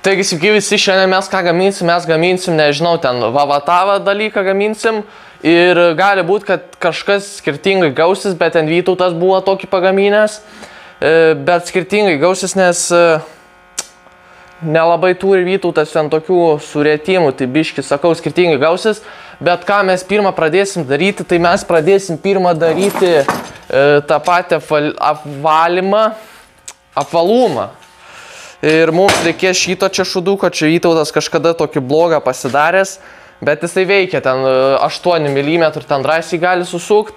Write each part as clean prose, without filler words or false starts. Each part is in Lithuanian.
Taigi, sveiki visi, šiandien mes ką gaminsim, nežinau, ten vavatavą dalyką gaminsim ir gali būti, kad kažkas skirtingai gausis, bet ten Vytautas buvo tokį pagaminęs, bet skirtingai gausis, nes nelabai turi Vytautas ten tokių surėtimų, tai biški, sakau, skirtingai gausis, bet ką mes pirmą pradėsim daryti, tai mes pradėsim pirmą daryti tą patį apvalumą. Ir mums reikės šito čia šuduko, čia Vytautas kažkada tokį blogą pasidaręs, bet jisai veikia, ten 8 mm, ten drąsiai gali susukti.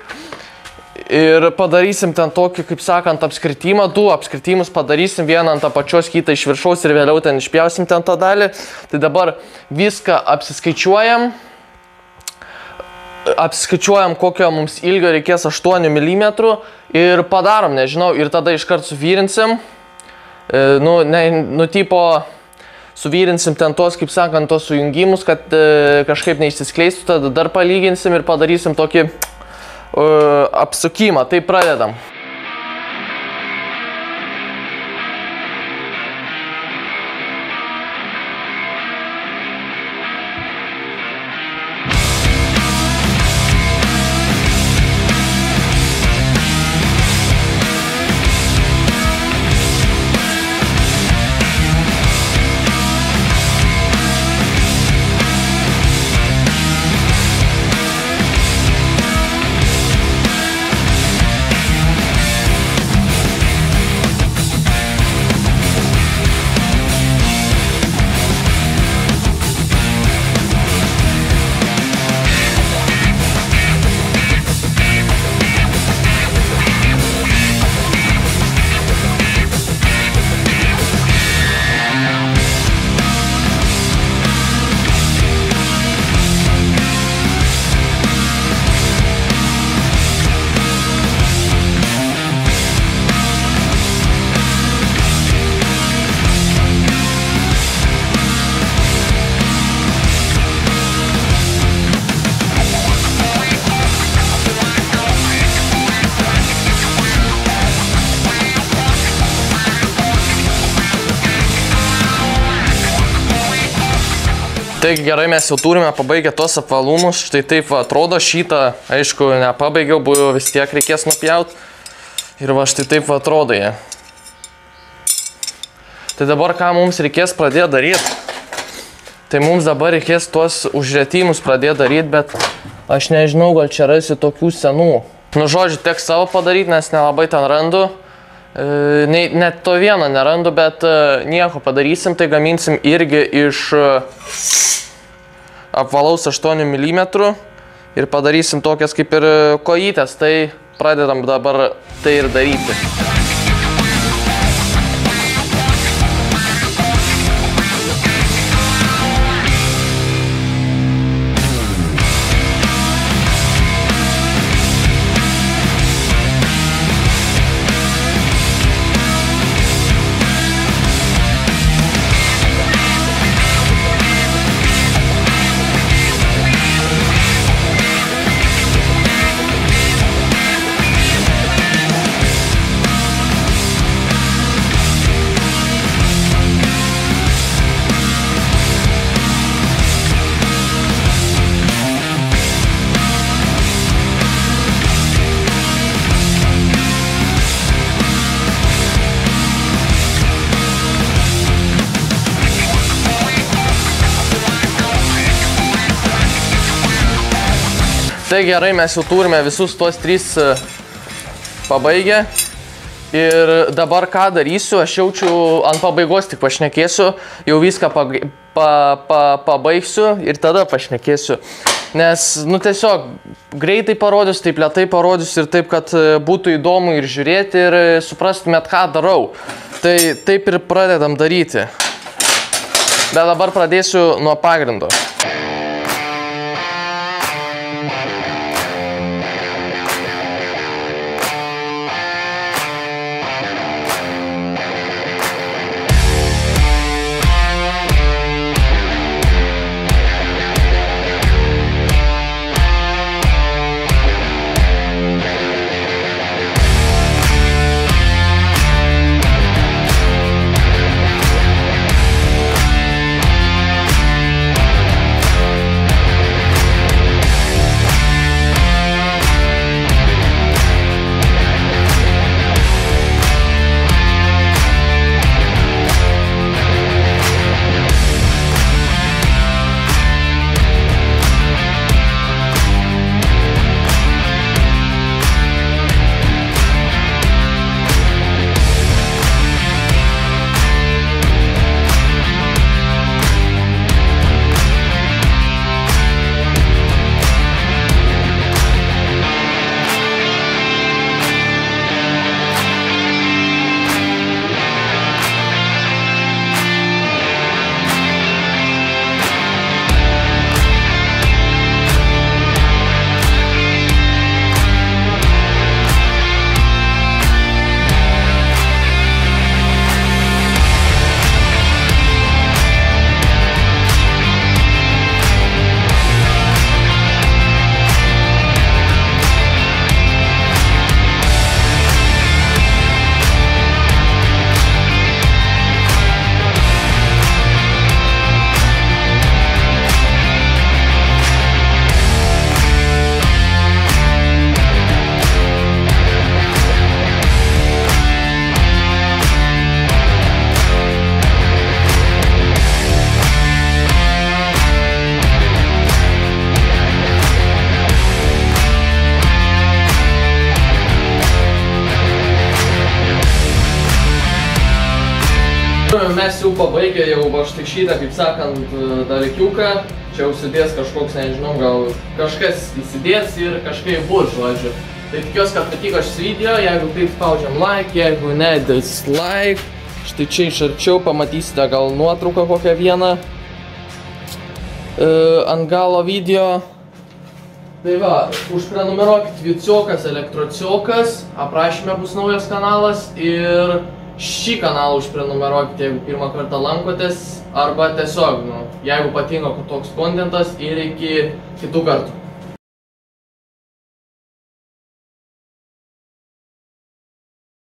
Ir padarysim ten tokį, kaip sakant, apskritimą, 2 apskritimus padarysim, vieną ant apačios, kitą iš viršaus ir vėliau ten išpjausim ten tą dalį. Tai dabar viską apsiskaičiuojam, kokio mums ilgio reikės 8 mm ir padarom, nežinau, ir tada iškart suvyrinsim. Tipo, suvyrinsim ten tos, kaip sakant, tos sujungimus, kad kažkaip neišsiskleistų, tada dar palyginsim ir padarysim tokį apsukimą. Tai pradedam. Taigi gerai, mes jau turime pabaigę tos apvalumus, štai taip atrodo, šitą, aišku, nepabaigiau, buvo vis tiek reikės nupjauti. Ir va štai taip atrodo jie. Tai dabar ką mums reikės pradėti daryti? Tai mums dabar reikės tuos užrėtimus pradėti daryti, bet aš nežinau, gal čia rasiu tokių senų. Nu, žodžiu, teks savo padaryti, nes nelabai ten randu. Net to vieno nerandu, bet nieko padarysim, tai gaminsim irgi iš apvalaus 8 mm ir padarysim tokias kaip ir kojytės, tai pradedam dabar tai ir daryti. Tai gerai, mes jau turime visus tuos 3 pabaigę ir dabar ką darysiu, aš jaučiu ant pabaigos tik pašnekėsiu, jau viską pabaigsiu ir tada pašnekėsiu, nes, nu, tiesiog greitai parodysiu, taip lėtai parodysiu ir taip, kad būtų įdomu ir žiūrėti ir suprastumėt, ką darau. Tai taip ir pradedam daryti, bet dabar pradėsiu nuo pagrindo. mes jau pabaigę jau va štai šitą, kaip sakant, dalykiuką. Čia užsidės kažkoks, nežinau, gal kažkas įsidės ir kažkaip bus, žodžiu. Tai tikiuosi, kad patiko šis video, jeigu taip spaudžiam like, jeigu ne, dislike. Štai čia iš arčiau pamatysite gal nuotrauką kokią vieną ant galo video. Tai va, užprenumeruokit Viciokas, Elektrociokas, aprašyme bus naujas kanalas ir šį kanalą užprenumeruokit, jeigu pirmą kartą lankotės, arba tiesiog, jeigu patinka toks kontentas ir iki kitų kartų.